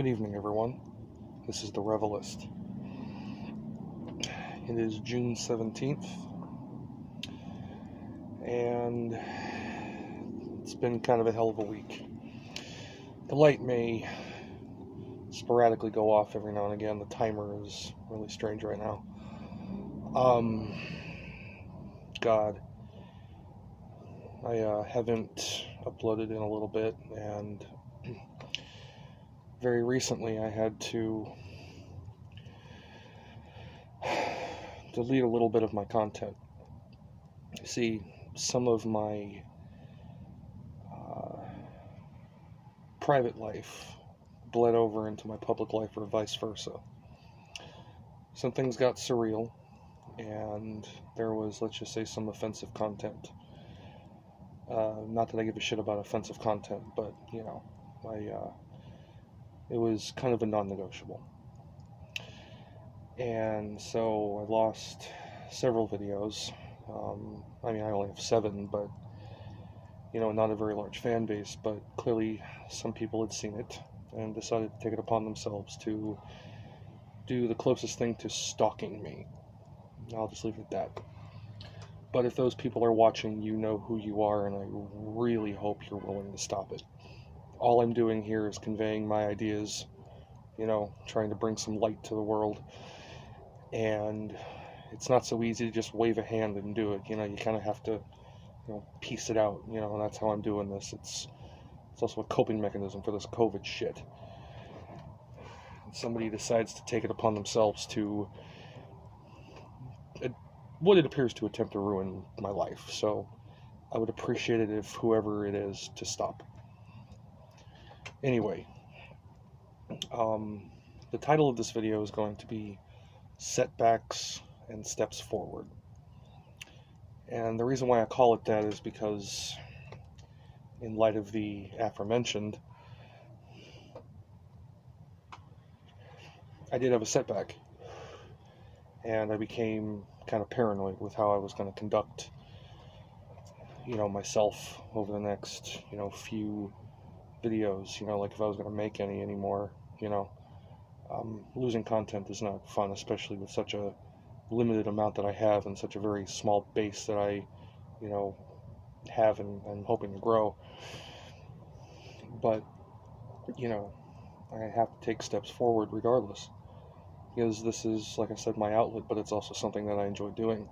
Good evening, everyone. This is the Revelist. It is June 17th, and it's been kind of a hell of a week. The light may sporadically go off every now and again. The timer is really strange right now. God, I haven't uploaded in a little bit, and very recently I had to delete a little bit of my content. See, some of my private life bled over into my public life, or vice versa. Some things got surreal, and there was, let's just say, some offensive content. Not that I give a shit about offensive content, but, it was kind of a non-negotiable. And so I lost several videos. I only have 7, but, not a very large fan base, but clearly some people had seen it and decided to take it upon themselves to do the closest thing to stalking me. I'll just leave it at that. But if those people are watching, you know who you are, and I really hope you're willing to stop it. All I'm doing here is conveying my ideas, trying to bring some light to the world. And it's not so easy to just wave a hand and do it. You kind of have to, piece it out, and that's how I'm doing this. It's also a coping mechanism for this COVID shit. And somebody decides to take it upon themselves to, what it appears to attempt to ruin my life. So I would appreciate it if whoever it is to stop. Anyway, the title of this video is going to be Setbacks and Steps Forward. And the reason why I call it that is because, in light of the aforementioned, I did have a setback. And I became kind of paranoid with how I was going to conduct, myself over the next, few videos, like if I was going to make any anymore, losing content is not fun, especially with such a limited amount that I have and such a very small base that I, have and I'm hoping to grow. But, I have to take steps forward regardless, because this is, like I said, my outlet, but it's also something that I enjoy doing,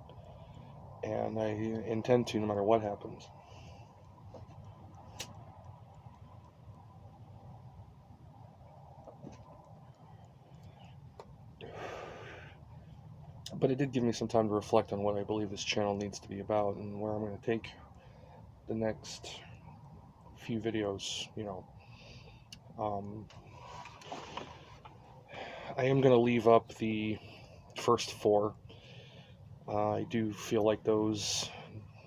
and I intend to, no matter what happens. But it did give me some time to reflect on what I believe this channel needs to be about and where I'm going to take the next few videos, I am going to leave up the first 4. I do feel like those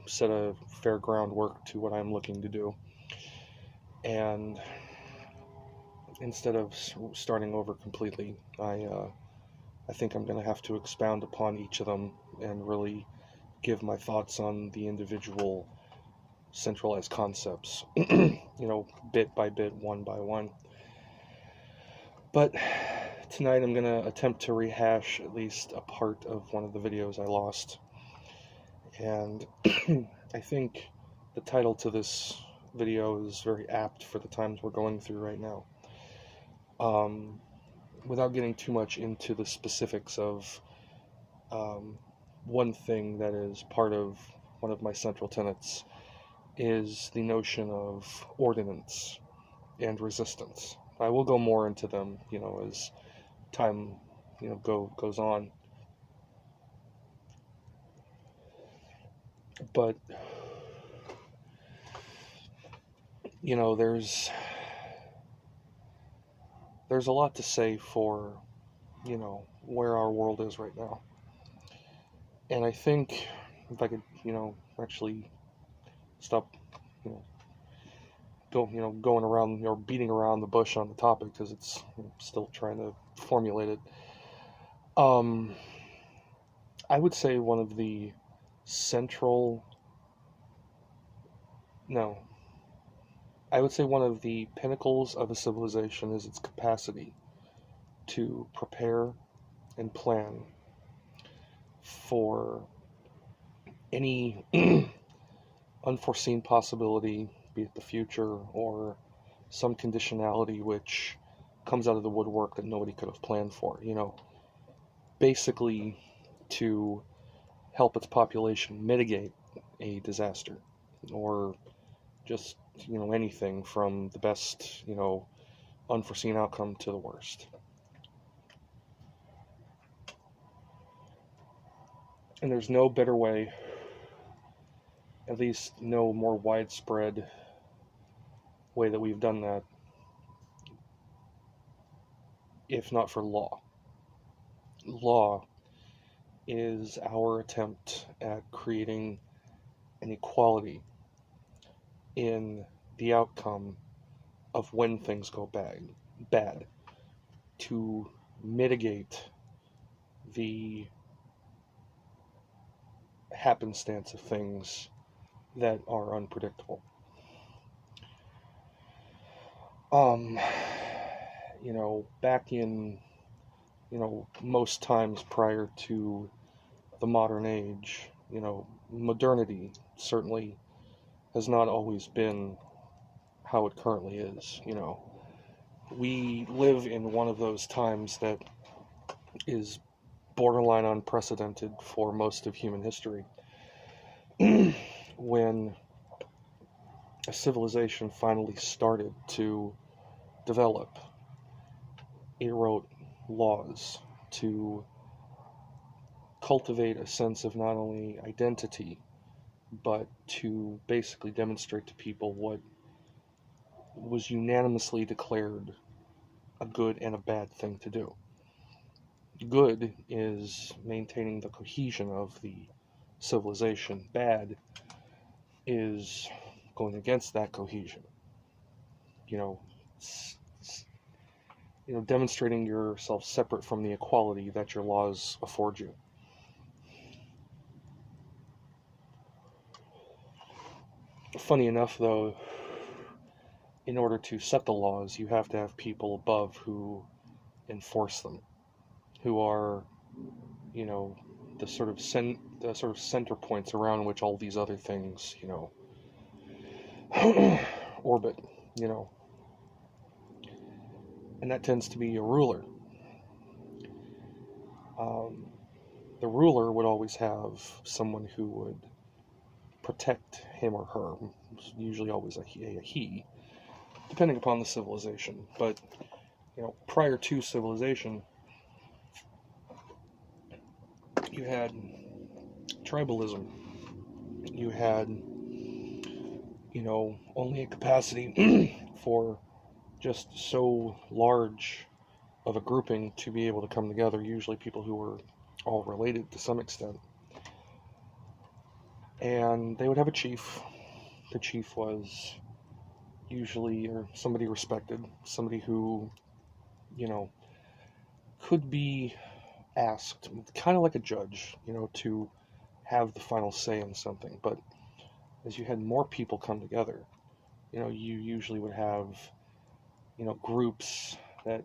set a fair groundwork to what I'm looking to do. And instead of starting over completely, I think I'm going to have to expound upon each of them and really give my thoughts on the individual centralized concepts, bit by bit, one by one. But tonight I'm going to attempt to rehash at least a part of one of the videos I lost. And I think the title to this video is very apt for the times we're going through right now. Without getting too much into the specifics of one thing that is part of one of my central tenets is the notion of ordinance and resistance. I will go more into them, as time, goes on. But, there's a lot to say for, where our world is right now. And I think if I could, actually stop, going around or beating around the bush on the topic, because it's still trying to formulate it. I would say one of the central, I would say one of the pinnacles of a civilization is its capacity to prepare and plan for any unforeseen possibility, be it the future or some conditionality which comes out of the woodwork that nobody could have planned for. Basically to help its population mitigate a disaster or just, anything from the best, unforeseen outcome to the worst. And there's no better way, at least no more widespread way that we've done that, if not for law. Law is our attempt at creating an equality in the outcome of when things go bad, to mitigate the happenstance of things that are unpredictable. Back in, most times prior to the modern age, modernity certainly has not always been how it currently is. We live in one of those times that is borderline unprecedented for most of human history. When a civilization finally started to develop, it wrote laws to cultivate a sense of not only identity, but to basically demonstrate to people what was unanimously declared a good and a bad thing to do. Good is maintaining the cohesion of the civilization. Bad is going against that cohesion. Demonstrating yourself separate from the equality that your laws afford you. Funny enough, though, in order to set the laws, you have to have people above who enforce them, who are, the sort of center points around which all these other things, orbit, and that tends to be a ruler. The ruler would always have someone who would protect him or her, usually always a he, depending upon the civilization. But, prior to civilization, you had tribalism. You had, only a capacity for just so large of a grouping to be able to come together, usually people who were all related to some extent. And they would have a chief. The chief was usually somebody respected, somebody who, could be asked, kind of like a judge, to have the final say in something. But as you had more people come together, you usually would have, groups that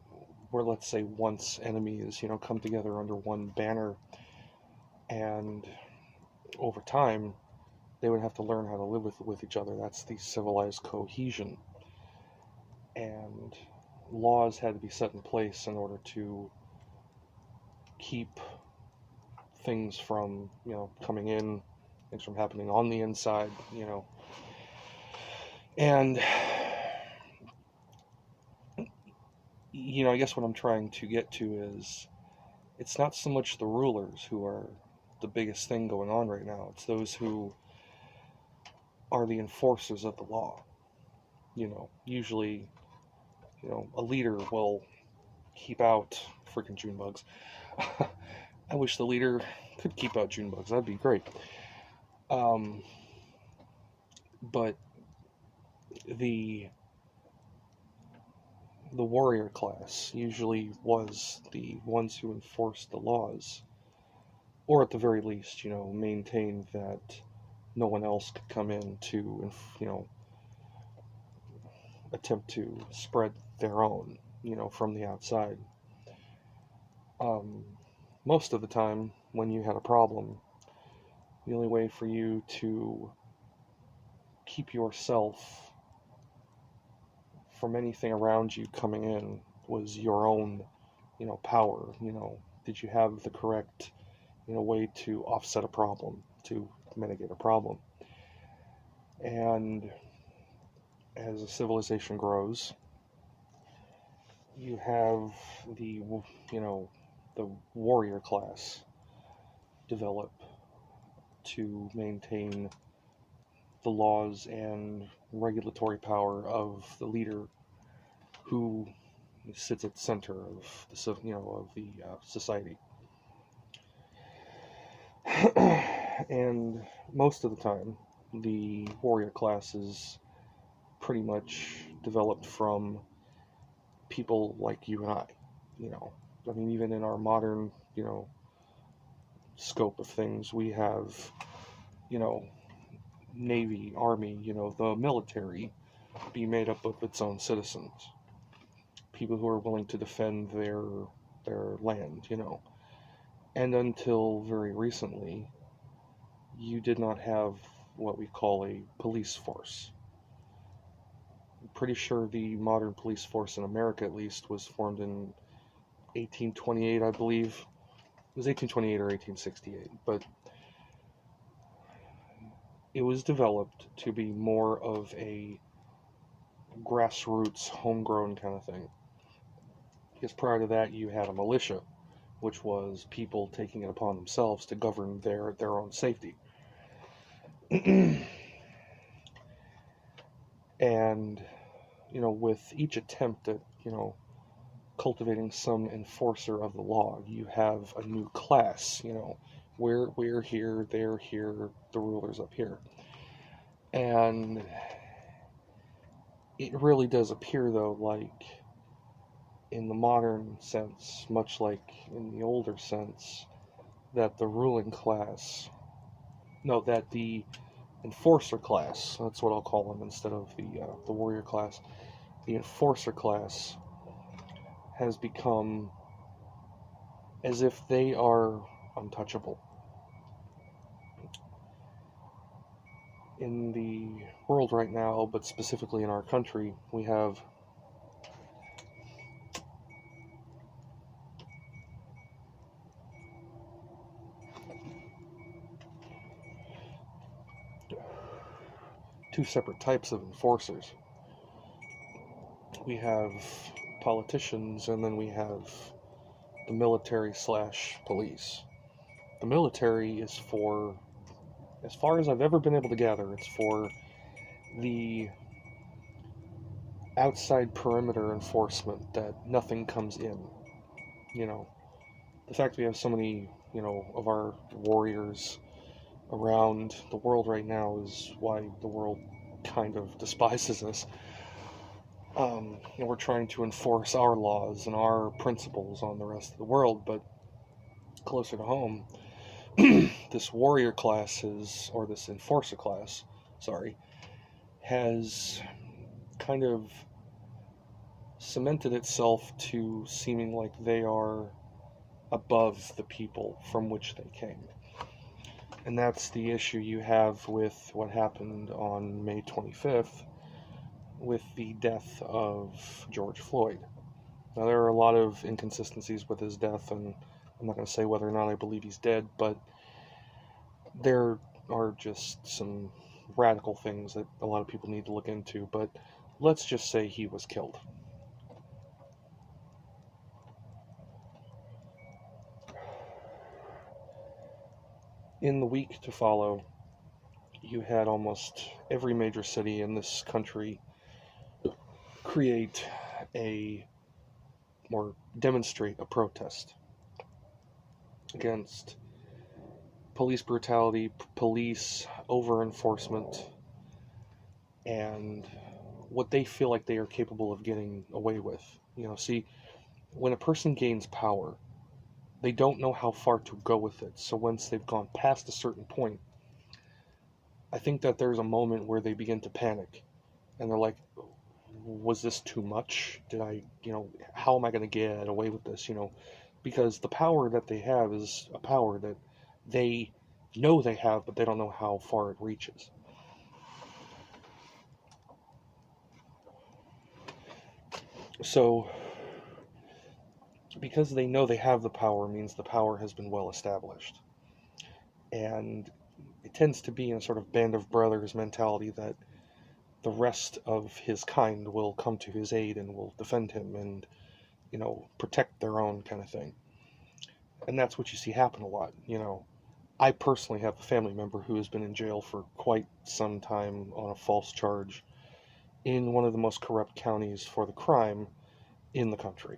were, let's say, once enemies, come together under one banner, and over time, they would have to learn how to live with each other. That's the civilized cohesion. And laws had to be set in place in order to keep things from, coming in, things from happening on the inside, And, I guess what I'm trying to get to is, it's not so much the rulers who are the biggest thing going on right now. It's those who are the enforcers of the law. Usually, a leader will keep out freaking June bugs. I wish the leader could keep out June bugs. That'd be great. But the warrior class usually was the ones who enforced the laws, or at the very least, maintained that no one else could come in to, attempt to spread their own, from the outside. Um, Most of the time, when you had a problem, the only way for you to keep yourself from anything around you coming in was your own, power. Did you have the correct, way to offset a problem, to mitigate a problem? And as a civilization grows, you have the, you know, the warrior class develop to maintain the laws and regulatory power of the leader who sits at the center of the society. And most of the time, the warrior class is pretty much developed from people like you and I. You know, I mean, even in our modern, scope of things, we have, you know, Navy, Army, the military be made up of its own citizens, people who are willing to defend their land, And until very recently, you did not have what we call a police force. I'm pretty sure the modern police force in America, at least, was formed in 1828, I believe. It was 1828 or 1868, but it was developed to be more of a grassroots, homegrown kind of thing. Because prior to that, you had a militia, which was people taking it upon themselves to govern their own safety. And, with each attempt at, cultivating some enforcer of the law, you have a new class, we're here, they're here, the ruler's up here. And it really does appear, though, like in the modern sense, much like in the older sense, that the ruling class, no, that the enforcer class, that's what I'll call them instead of the warrior class, the enforcer class has become as if they are untouchable. In the world right now, but specifically in our country, we have two separate types of enforcers. We have politicians, and then we have the military / police. The military is for, as far as I've ever been able to gather, it's for the outside perimeter enforcement, that nothing comes in. The fact we have so many, of our warriors around the world right now is why the world kind of despises us. We're trying to enforce our laws and our principles on the rest of the world, but closer to home, this warrior class or this enforcer class, has kind of cemented itself to seeming like they are above the people from which they came. And that's the issue you have with what happened on May 25th with the death of George Floyd. Now, there are a lot of inconsistencies with his death, and I'm not going to say whether or not I believe he's dead, but there are just some radical things that a lot of people need to look into. But let's just say he was killed. In the week to follow, you had almost every major city in this country demonstrate a protest against police brutality, police over-enforcement, and what they feel like they are capable of getting away with. See, when a person gains power, they don't know how far to go with it. So once they've gone past a certain point, I think that there's a moment where they begin to panic. And they're like, was this too much? Did I, how am I going to get away with this? Because the power that they have is a power that they know they have, but they don't know how far it reaches. So, because they know they have the power means the power has been well established. And it tends to be in a sort of band of brothers mentality that the rest of his kind will come to his aid and will defend him and, protect their own kind of thing. And that's what you see happen a lot. I personally have a family member who has been in jail for quite some time on a false charge in one of the most corrupt counties for the crime in the country,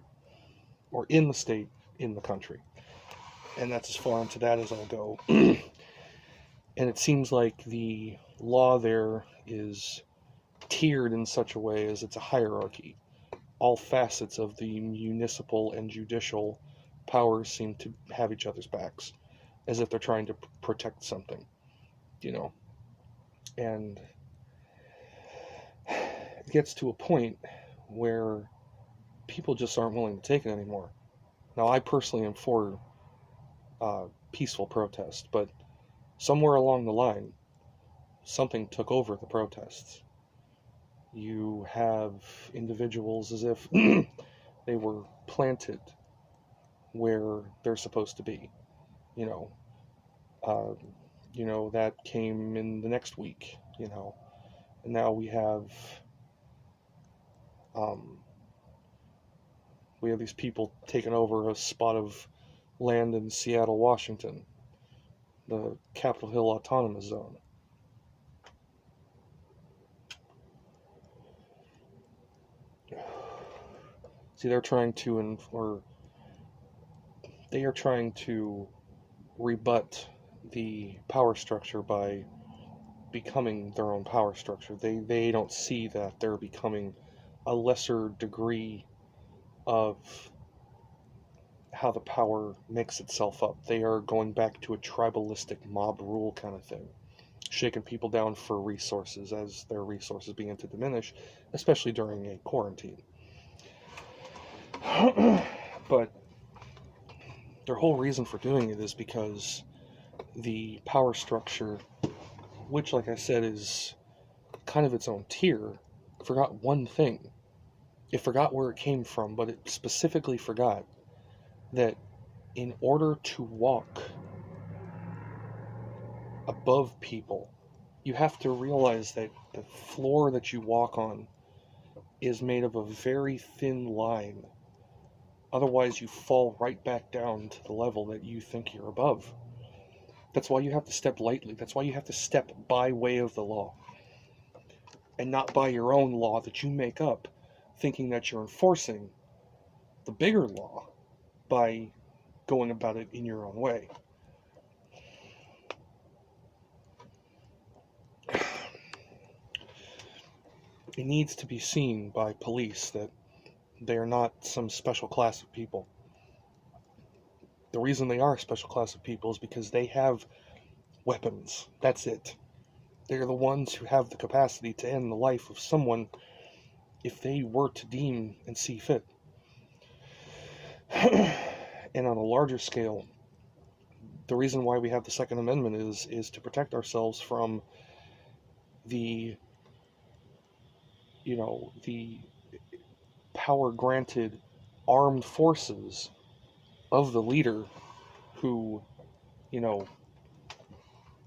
or in the state, in the country. And that's as far into that as I'll go. And it seems like the law there is tiered in such a way as it's a hierarchy. All facets of the municipal and judicial powers seem to have each other's backs, as if they're trying to protect something, And it gets to a point where people just aren't willing to take it anymore. Now, I personally am for peaceful protest, but somewhere along the line, something took over the protests. You have individuals as if they were planted where they're supposed to be. That came in the next week, and now we have these people taking over a spot of land in Seattle, Washington, the Capitol Hill Autonomous Zone. See, they are trying to rebut the power structure by becoming their own power structure. They don't see that they're becoming a lesser degree of how the power makes itself up. They are going back to a tribalistic mob rule kind of thing, shaking people down for resources as their resources begin to diminish, especially during a quarantine. But their whole reason for doing it is because the power structure, which, like I said, is kind of its own tier, forgot one thing. It forgot where it came from, but it specifically forgot that in order to walk above people, you have to realize that the floor that you walk on is made of a very thin line. Otherwise, you fall right back down to the level that you think you're above. That's why you have to step lightly. That's why you have to step by way of the law, and not by your own law that you make up, thinking that you're enforcing the bigger law by going about it in your own way. It needs to be seen by police that they are not some special class of people. The reason they are a special class of people is because they have weapons. That's it. They're the ones who have the capacity to end the life of someone if they were to deem and see fit. And on a larger scale, the reason why we have the Second Amendment is to protect ourselves from the power granted armed forces of the leader who,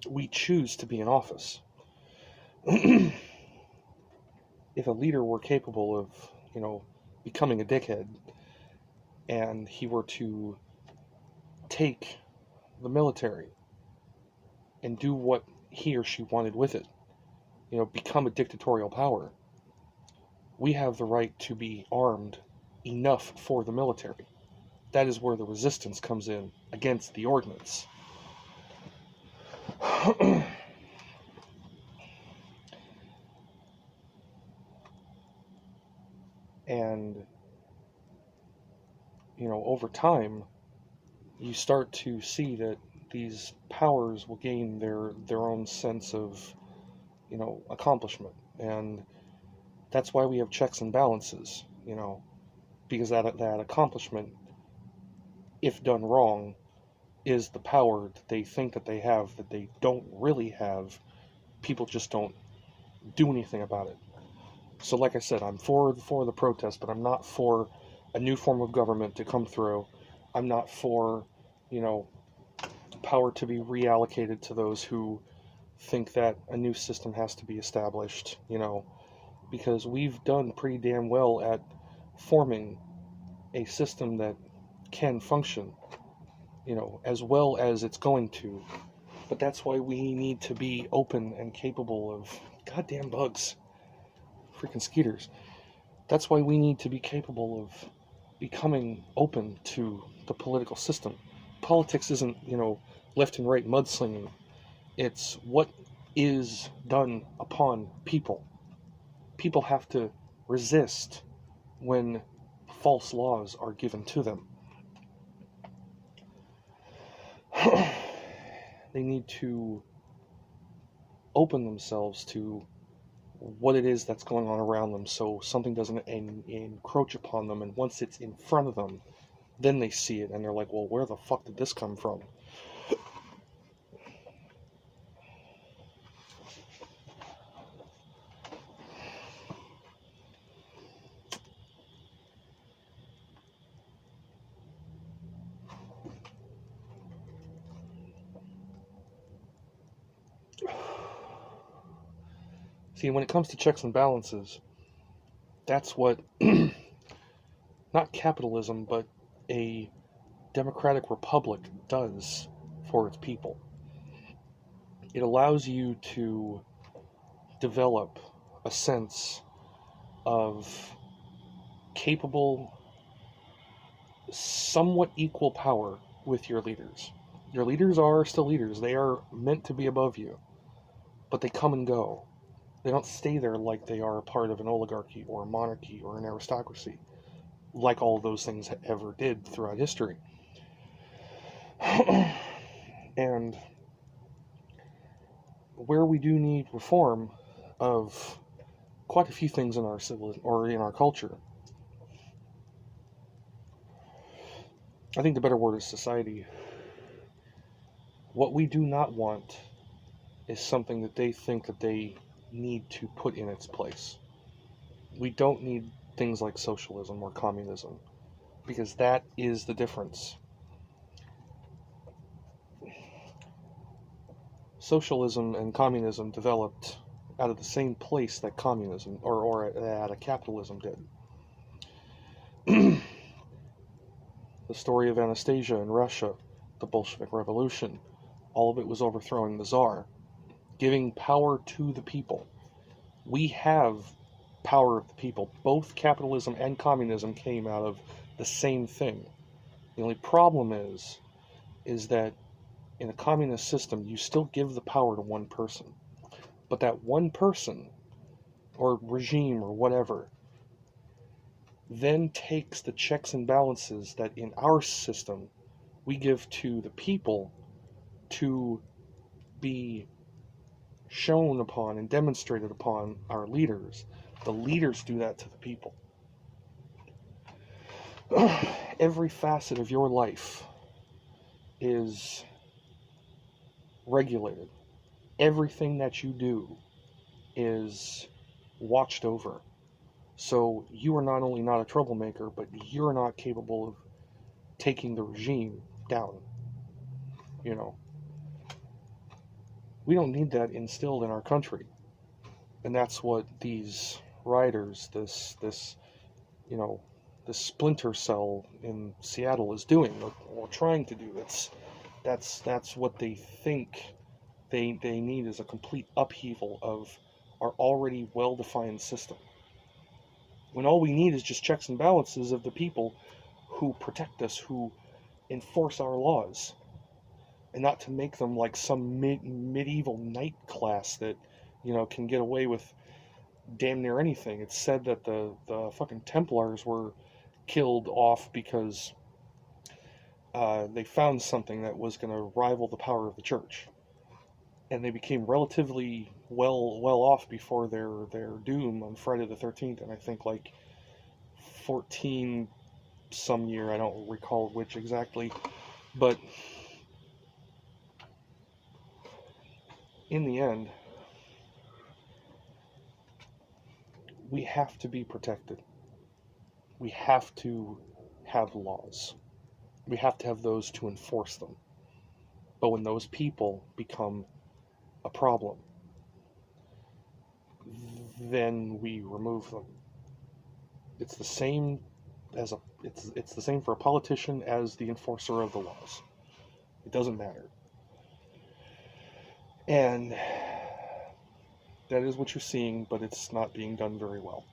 we choose to be in office. If a leader were capable of, becoming a dickhead, and he were to take the military and do what he or she wanted with it, become a dictatorial power, we have the right to be armed enough for the military. That is where the resistance comes in against the ordinance. And, over time, you start to see that these powers will gain their own sense of, accomplishment. And That's why we have checks and balances, because that accomplishment, if done wrong, is the power that they think that they have that they don't really have. People just don't do anything about it. So like I said, I'm for the protest, but I'm not for a new form of government to come through. I'm not for, power to be reallocated to those who think that a new system has to be established, because we've done pretty damn well at forming a system that can function, as well as it's going to. But that's why we need to be open and capable of goddamn bugs, freaking skeeters. That's why we need to be capable of becoming open to the political system. Politics isn't, left and right mudslinging. It's what is done upon people. People have to resist when false laws are given to them. They need to open themselves to what it is that's going on around them, so something doesn't encroach upon them, and once it's in front of them, then they see it and they're like, well, where the fuck did this come from? See, when it comes to checks and balances, that's what not capitalism, but a democratic republic does for its people. It allows you to develop a sense of capable, somewhat equal power with your leaders. Your leaders are still leaders. They are meant to be above you, but they come and go. They don't stay there like they are a part of an oligarchy or a monarchy or an aristocracy, like all those things ever did throughout history. And where we do need reform of quite a few things in our civil or in our culture, I think the better word is society. What we do not want is something that they think that they need to put in its place. We don't need things like socialism or communism, because that is the difference. Socialism and communism developed out of the same place that communism or that capitalism did. The story of Anastasia in Russia, the Bolshevik Revolution, all of it was overthrowing the Tsar, giving power to the people. We have power of the people. Both capitalism and communism came out of the same thing. The only problem is that in a communist system, you still give the power to one person. But that one person, or regime, or whatever, then takes the checks and balances that in our system we give to the people to be shown upon and demonstrated upon our leaders. The leaders do that to the people. Every facet of your life is regulated. Everything that you do is watched over. So you are not only not a troublemaker, but you're not capable of taking the regime down. We don't need that instilled in our country. And that's what these rioters, this splinter cell in Seattle is doing, or trying to do. That's what they think they need, is a complete upheaval of our already well-defined system. When all we need is just checks and balances of the people who protect us, who enforce our laws, and not to make them like some medieval knight class that, can get away with damn near anything. It's said that the fucking Templars were killed off because they found something that was going to rival the power of the church. and they became relatively well off before their doom on Friday the 13th, and I think like 14 some year, I don't recall which exactly, but in the end, we have to be protected. We have to have laws. We have to have those to enforce them. But when those people become a problem, then we remove them. It's the same it's the same for a politician as the enforcer of the laws. It doesn't matter. And that is what you're seeing, but it's not being done very well.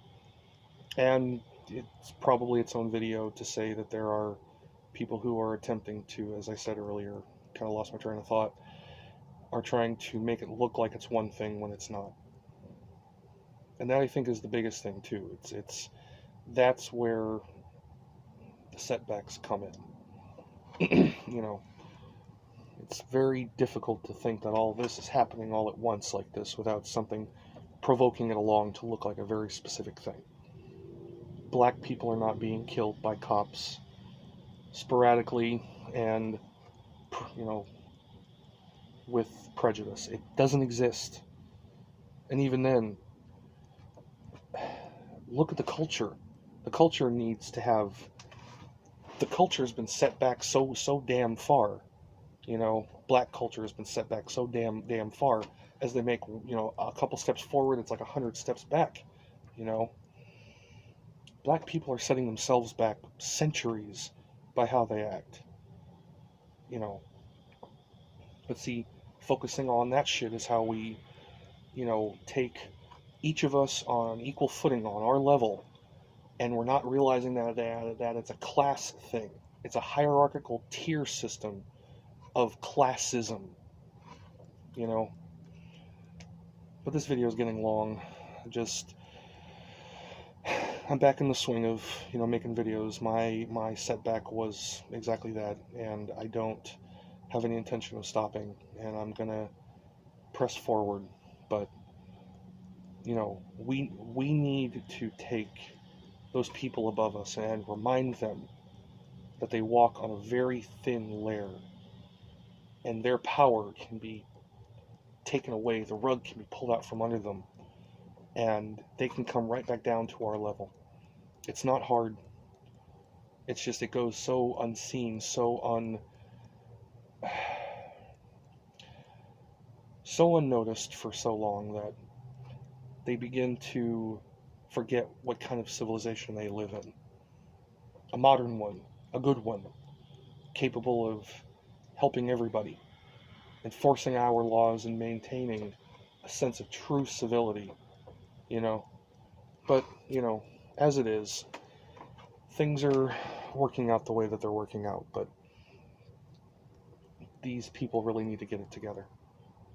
And it's probably its own video to say that there are people who are attempting to, as I said earlier, kind of lost my train of thought, are trying to make it look like it's one thing when it's not. And that, I think, is the biggest thing too. That's where the setbacks come in. It's very difficult to think that all this is happening all at once like this without something provoking it along to look like a very specific thing. Black people are not being killed by cops sporadically and, with prejudice. It doesn't exist. And even then, look at the culture. The culture has been set back so damn far. Black culture has been set back so damn far. As they make, a couple steps forward, it's like 100 steps back. Black people are setting themselves back centuries by how they act. But see, focusing on that shit is how we, take each of us on equal footing on our level, and we're not realizing that it's a class thing. It's a hierarchical tier system of classism, But this video is getting long. I'm back in the swing of, making videos. My setback was exactly that, and I don't have any intention of stopping, and I'm gonna press forward. But, we need to take those people above us and remind them that they walk on a very thin layer, and their power can be taken away, the rug can be pulled out from under them, and they can come right back down to our level. It's not hard. It's just, it goes so unseen, so unnoticed for so long that they begin to forget what kind of civilization they live in. A modern one, a good one, capable of helping everybody, enforcing our laws and maintaining a sense of true civility, But, as it is, things are working out the way that they're working out, but these people really need to get it together.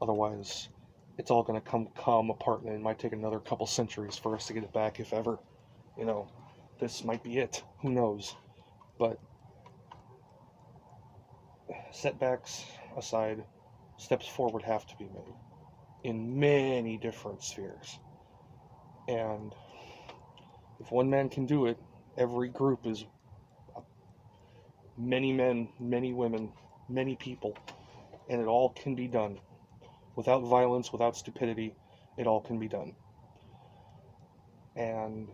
Otherwise, it's all going to come apart, and it might take another couple centuries for us to get it back, if ever. This might be it. Who knows? But setbacks aside, steps forward have to be made in many different spheres. And if one man can do it, every group is many men, many women, many people, and it all can be done. Without violence, without stupidity, it all can be done. And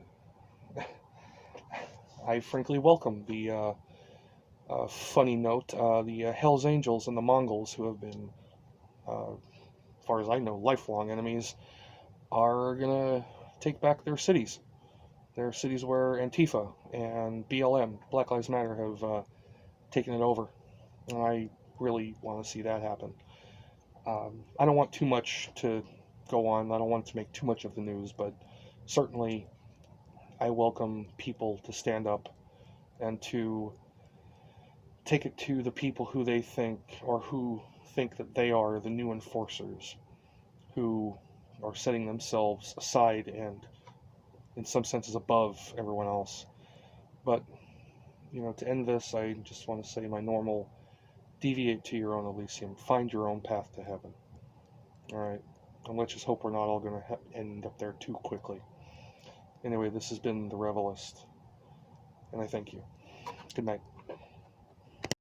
I frankly welcome the funny note, the Hells Angels and the Mongols, who have been, as far as I know, lifelong enemies, are gonna take back their cities. There are cities where Antifa and BLM, Black Lives Matter, have taken it over. And I really want to see that happen. I don't want too much to go on. I don't want to make too much of the news, but certainly I welcome people to stand up and to take it to the people who they think, or who think that they are the new enforcers, who are setting themselves aside and in some senses above everyone else. But, to end this, I just want to say my normal: deviate to your own Elysium, find your own path to heaven. Alright, and let's just hope we're not all going to end up there too quickly. Anyway, this has been The Revelist, and I thank you. Good night.